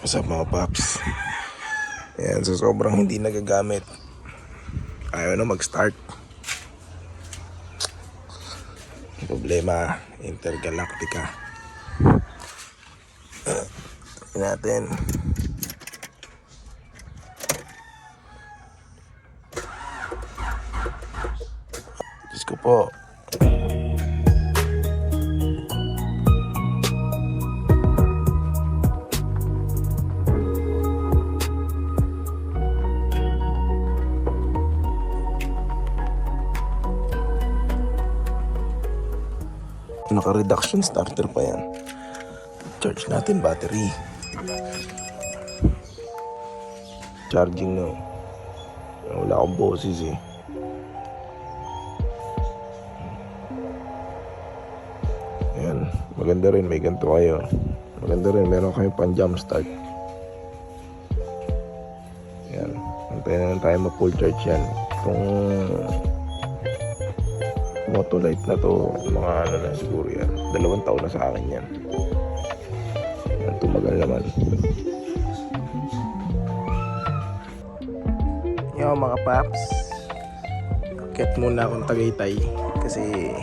What's up mga paps? Ayan, so sobrang hindi nagagamit, ayaw na mag-start. Problema, Intergalactica. Tingnan natin. Diyos ko po. Naka-reduction starter pa yan. Charge natin battery. Charging no. Wala akong boses eh. Ayan, maganda rin, may ganito kayo. Maganda rin, meron kayong pan jump start. Ayan, antayin na lang tayo ma-full charge yan. Itong Motolite na to, mga ano na siguro yan, 2 taon na sa akin yan. Yan, tumagal naman. Yo mga paps, akit muna akong Tagaytay kasi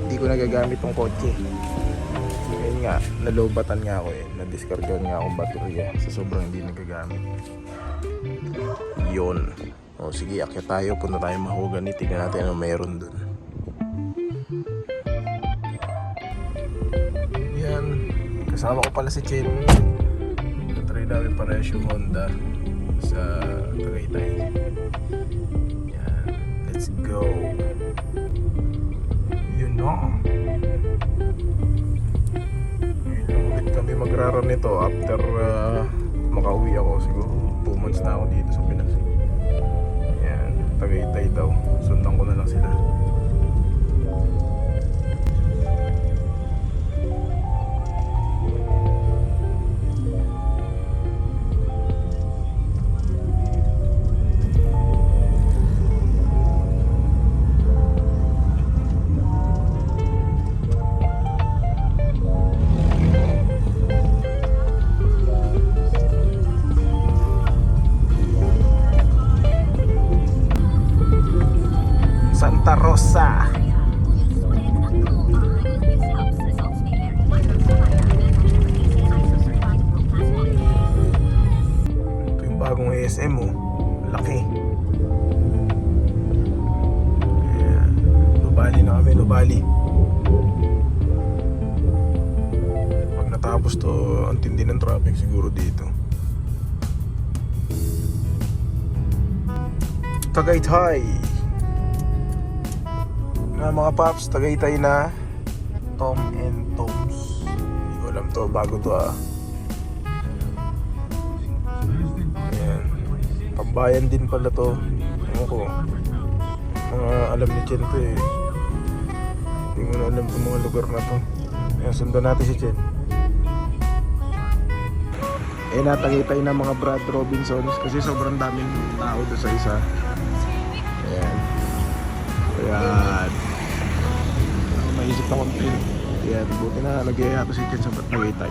hindi ko nagagamit tong kotse. Ngayon nga, nalobatan nga ako eh, na-discargan nga akong baterya sa sobrang hindi nagagamit. Yun. O sige, akyat tayo, punta tayo Mahogany, tignan natin ano meron dun. Yan, kasama ko pala si Chen. Natry namin pares yung Honda sa Tagaytay. Yan, let's go. Yun no. Ngayon lang ulit kami magraran nito after makauwi ako. Siguro 2 months na ako dito sa Pinas. Tagaytay daw, sundan ko na lang sila. Santa Rosa. Ito yung bagong ASM oh. Laki. Ayan. Lubali na kami, Lubali. Pag natapos to, ang tindi ng traffic siguro dito. Tagaytay. Mga paps, Tagaytay na. Tom and Toms. Hindi ko alam to, bago to ah. Ayan. Pambayan din pala to. Ewan ko, mga alam ni Chen to eh. Hindi ko na alam itong mga lugar na to. Ayan, sundan natin si Chen. Eh na, Tagaytay na mga Brad Robinsons kasi sobrang daming tao doon sa isa. Ayan. Ayan. Maisip na konti. Ayan, buti na nagyaya to si Chen sa Tagaytay.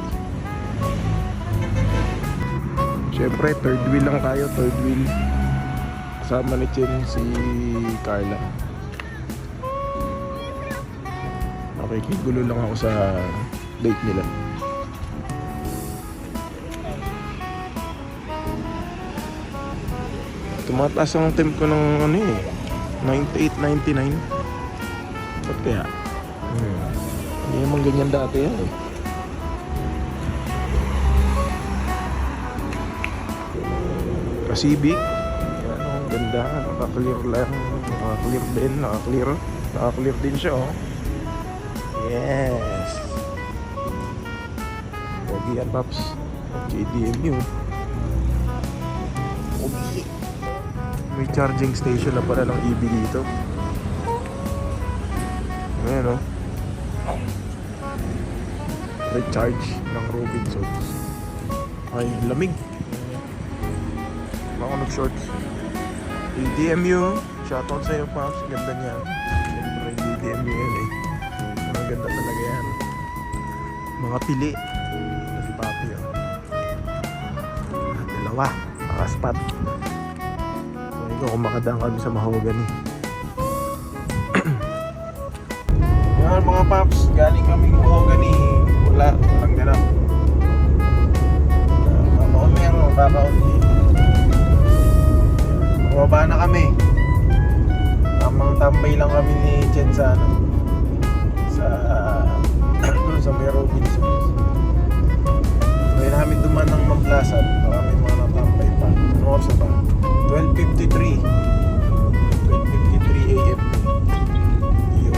Siyempre, third wheel lang tayo, third wheel. Kasama ni Chen si Carla. Nakikigulo lang ako sa date nila. Tumataas ang temp ko ng ano eh, 98, 99. Ba't kaya? Hindi naman ganyan dati yan eh. Civic. Yan oh, ang ganda. Naka-clear lang. Naka-clear din. Naka-clear din siya oh. Yes. Pogi yan paps. JDMU. Pogi. May charging station na pala ng EV dito. Ayan o. Recharge ng Robinsons. Ay, lamig. Baka nag-shorts. DDMU. Shoutout sa'yo, Pops. Ganda niya. Siyempre, DDMU yan eh. Ang ganda talaga yan. Mga pili. Si Papi. Wah, mga spot. Ikaw kung makadaan kami sa mahogany. Yan mga paps, galing kami mahogany. Walang ganap. Makaumi ang kakaunti. Mababa na kami. Tamang tambay lang kami ni Chen sa doon sa may Robinsons. Kaya namin duman ng Mamplasan. Baka may mga natambay pa. Ano oras ba? 12:53 AM. Yun.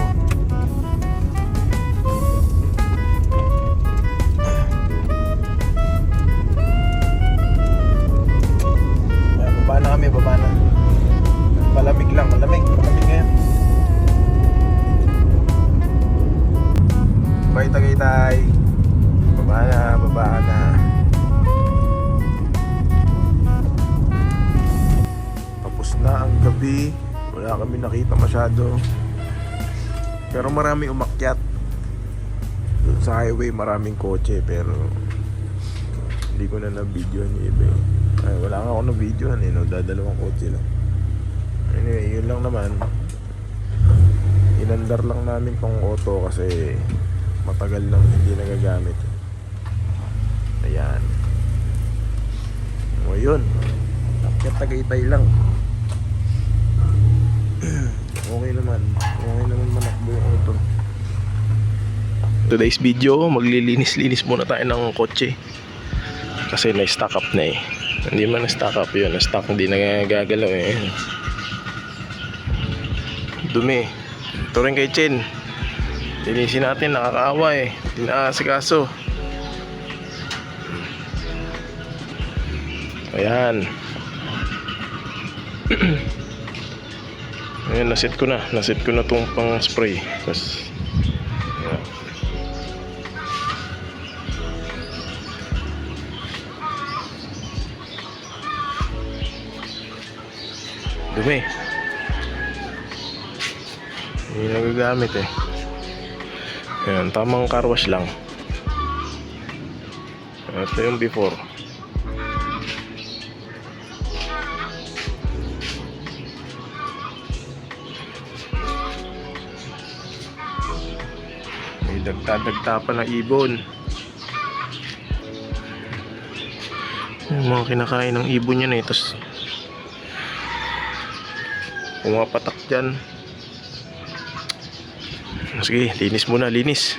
Baba na kami, baba na. Malamig lang, malamig ngayon. Bye Tagaytay. Baba na. Tapos na ang gabi. Wala kami nakita masyado. Pero marami umakyat. Doon sa highway maraming kotse. Pero hindi ko na na-video ni iba. Ay, wala nga ako na-video. Dadalawang kotse lang. Anyway, yun lang naman. Inandar lang namin tong auto kasi matagal lang hindi nagagamit. Ayan. O yun. Tagaytay lang. Okay naman manakbo yung auto. Today's video, maglilinis-linis muna tayo ng kotse. Kasi na-stack up na eh. Hindi man na-stack up yun. Na-stack hindi nagagalaw eh. Dumi. Ito rin kay Chen. Linisin natin, nakakaawa eh. Tinaasikaso. Ayan. Ayan, naset ko na tong pang spray. Tapos ayan. Dumi. Hindi nagagamit eh. Ayan, tamang car wash lang. Ito yung before. May dagta pa ng ibon. Yung mga kinakain ng ibon yan eh. Tapos pumapatak dyan. Sige, linis muna, linis.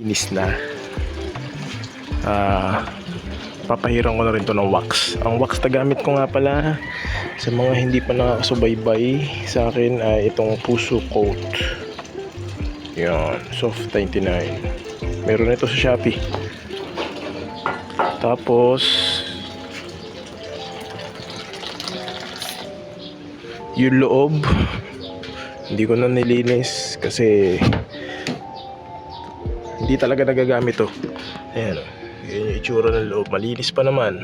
Linis na. Papahiran ko na rin to ng wax. Ang wax na gamit ko nga pala sa mga hindi pa nakakasubaybay sa akin ay itong Puso Coat. Yan, soft 99. Meron ito sa Shopee. Tapos yung loob hindi ko na nilinis kasi hindi talaga nagagamit to. Ayan, yun yung itsura ng loob. Malinis pa naman.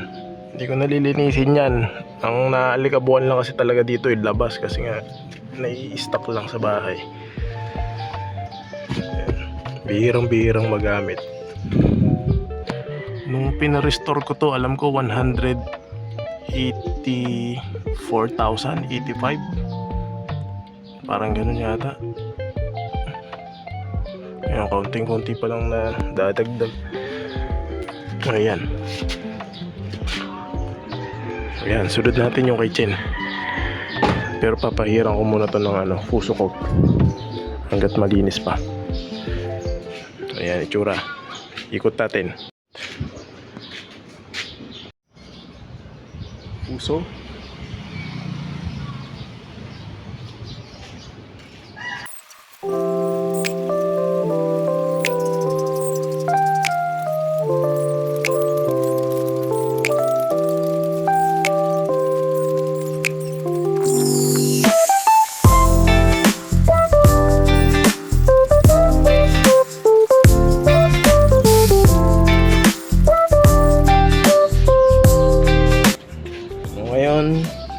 Hindi ko nalilinisin yan. Ang naalikabuhan lang kasi talaga dito yung labas kasi nga nai-stock lang sa bahay. Ayan. Bihirang magamit. Nung pinarestore ko to, alam ko 184,000, 85. Parang ganun yata. Ayan, kaunting-kunti pa lang na dadagdag. Ayan. Ayan, sunod natin yung kay Chen. Pero papahiran ko muna to ng fuso coat hanggat malinis pa. Ayan, itsura. Ikot natin. Puso.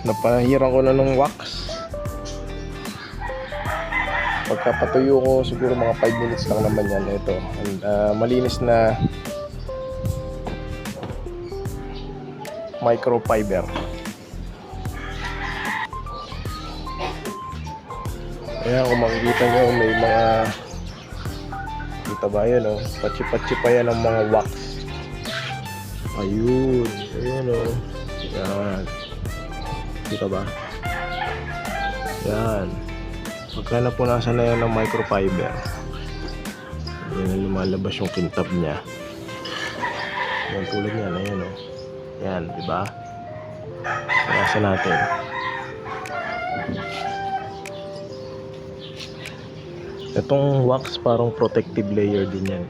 Napahiran ko na ng wax. Pagkapatuyo ko siguro mga 5 minutes lang naman yan. Ito, malinis na microfiber. Ayan, kung makikita nyo may mga kita ba yun, oh? Patsi-patsi pa yan ng mga wax. Ayun, ayun, oh. Yan, kita ba? Yan. Pagka napunasan na yan ng microfiber, yan na lumalabas yung kintab niya. Yan, tulad yan. Ayan, o. Yan, diba? Punasan natin. Itong wax parang protective layer din yan.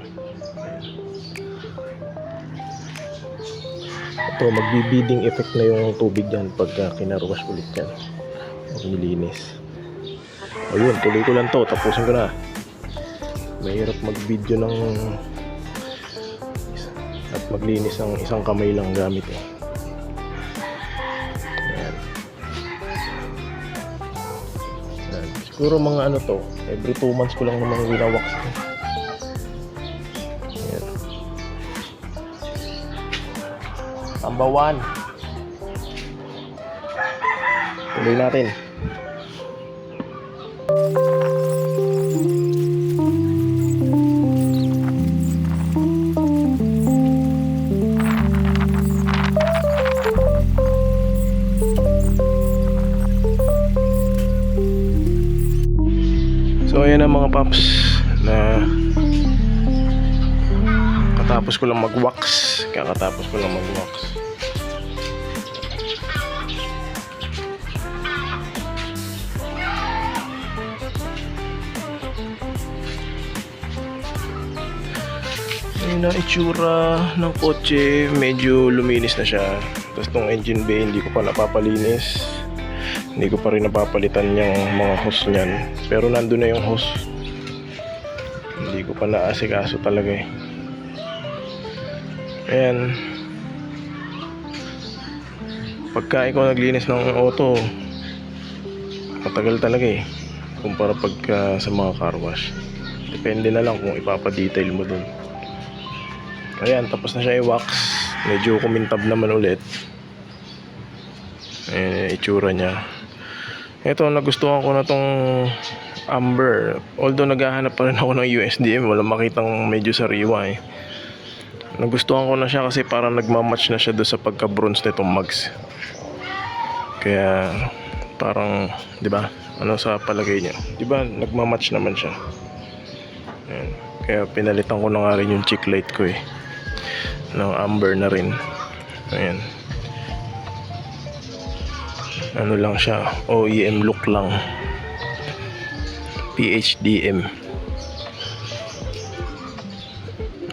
Ito, magbibiding effect na yung tubig yan pagka kinaruwas ulit yan. Nilinis. Ayun, tuloy ko lang to. Tapusin ko na. Mahirap mag-video ng at maglinis ng isang kamay lang gamit eh. Ayan. Ayan. Siguro mga to, every 2 months ko lang naman winawax. Ayan. Number 1. Tuloy natin. So ayan na mga paps, na kakatapos ko lang mag-wax. Ayun na itsura ng kotse, medyo luminis na siya. Tapos tong engine bay hindi ko pa napapalinis. Hindi ko pa rin napapalitan yung mga hose niyan. Pero nandun na yung hose. Hindi ko pa naasikaso talaga eh. Ayan. Pagka ikaw naglinis ng auto, matagal talaga eh. Kumpara pagka sa mga car wash. Depende na lang kung ipapadetail mo dun. Ayan, tapos na siya i-wax. Medyo kumintab naman ulit. Ayan, itsura niya. Ito, nagustuhan ko na tong amber. Although naghahanap pa rin ako ng USDM, wala makitang medyo sariwa eh. Nagustuhan ko na siya kasi parang nagmamatch na siya doon sa pagka-bronze nitong mugs. Kaya parang, 'di ba? Ano sa palagay niyo? 'Di ba nagmamatch naman siya. Ayan. Kaya pinalitan ko na nga rin yung cheek light ko eh. No, amber na rin. Ayan. Ano lang siya, OEM look lang, PHDM.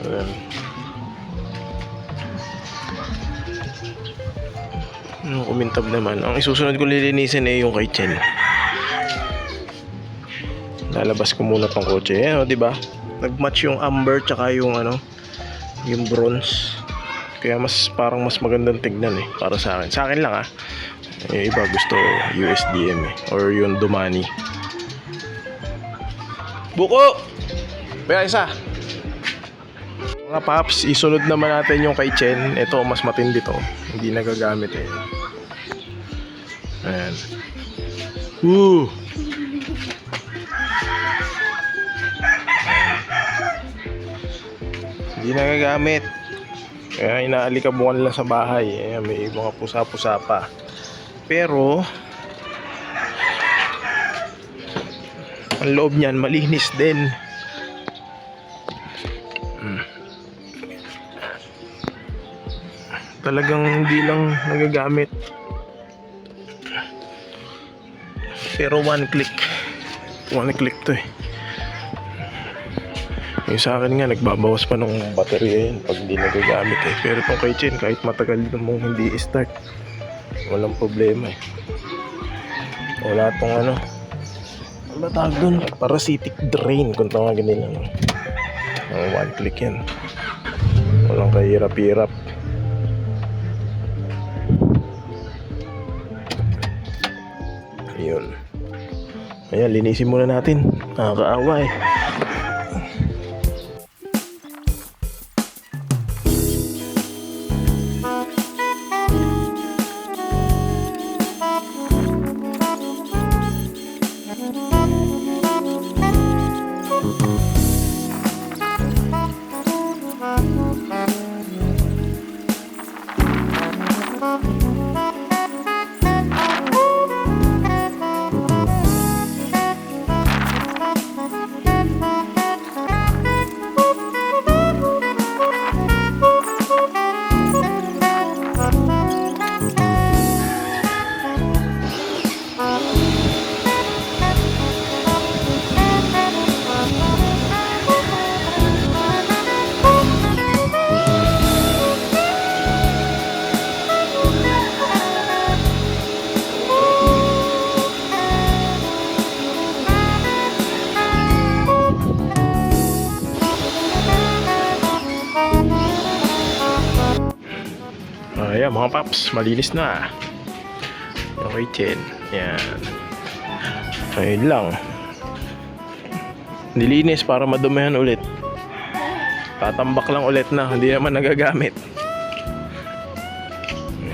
Ayan. Kumintab naman. Ang isusunod ko lilinisin eh yung kay Chen. Lalabas ko muna tong kotse. Ayan, di ba? Nagmatch yung amber tsaka yung yung bronze. Kaya parang mas magandang tignan eh para sa akin. Sa akin lang yung iba gusto USDM eh, or yung Dumani. Buko! Kaya isa. Mga paps, isunod naman natin yung kay Chen. Ito, mas matindi to. Hindi nagagamit eh. Ayan. Hindi nagagamit. Kaya inaalikabukan lang sa bahay. Ayan, may mga pusa-pusa pa. Pero ang loob niyan malinis din. Talagang hindi lang nagagamit. Pero one click to eh. Yung sa akin nga, nagbabawas pa ng baterya yun pag hindi nagagamit eh. Pero itong kay Chen, kahit matagal mong hindi i-start, walang problema eh. Wala tong ano ba tawag dun? Parasitic drain kung tawagin nila. One click yan. Walang kahirap-hirap. Yun. Ayan, linisin muna natin. Nakakaawa eh. Ayan mga paps, malinis na. Okay, Chen. Yan. Ayun lang. Nilinis para madumihan ulit. Tatambak lang ulit na, hindi naman nagagamit.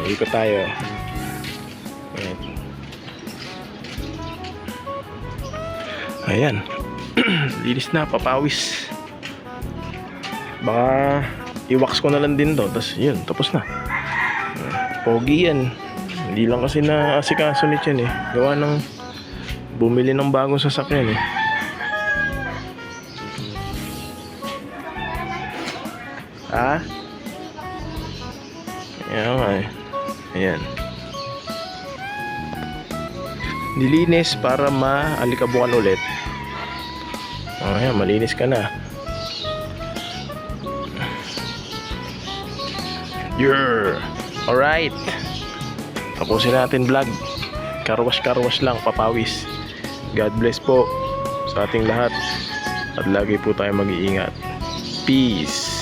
Ikot tayo. Ayan. Linis na, papawis. Baka i-wax ko na lang din to. Tapos yun, tapos na. Pogi yan. Hindi lang kasi na asikaso ni Chen eh. Gawa ng bumili ng bagong sasakyan eh. Ha? Ayan nga eh. Ayan. Nilinis para maalikabukan ulit. Ayan, malinis ka na. Alright. Tapusin natin vlog. Karwas lang, papawis. God bless po sa ating lahat. At lagi po tayo mag-iingat. Peace.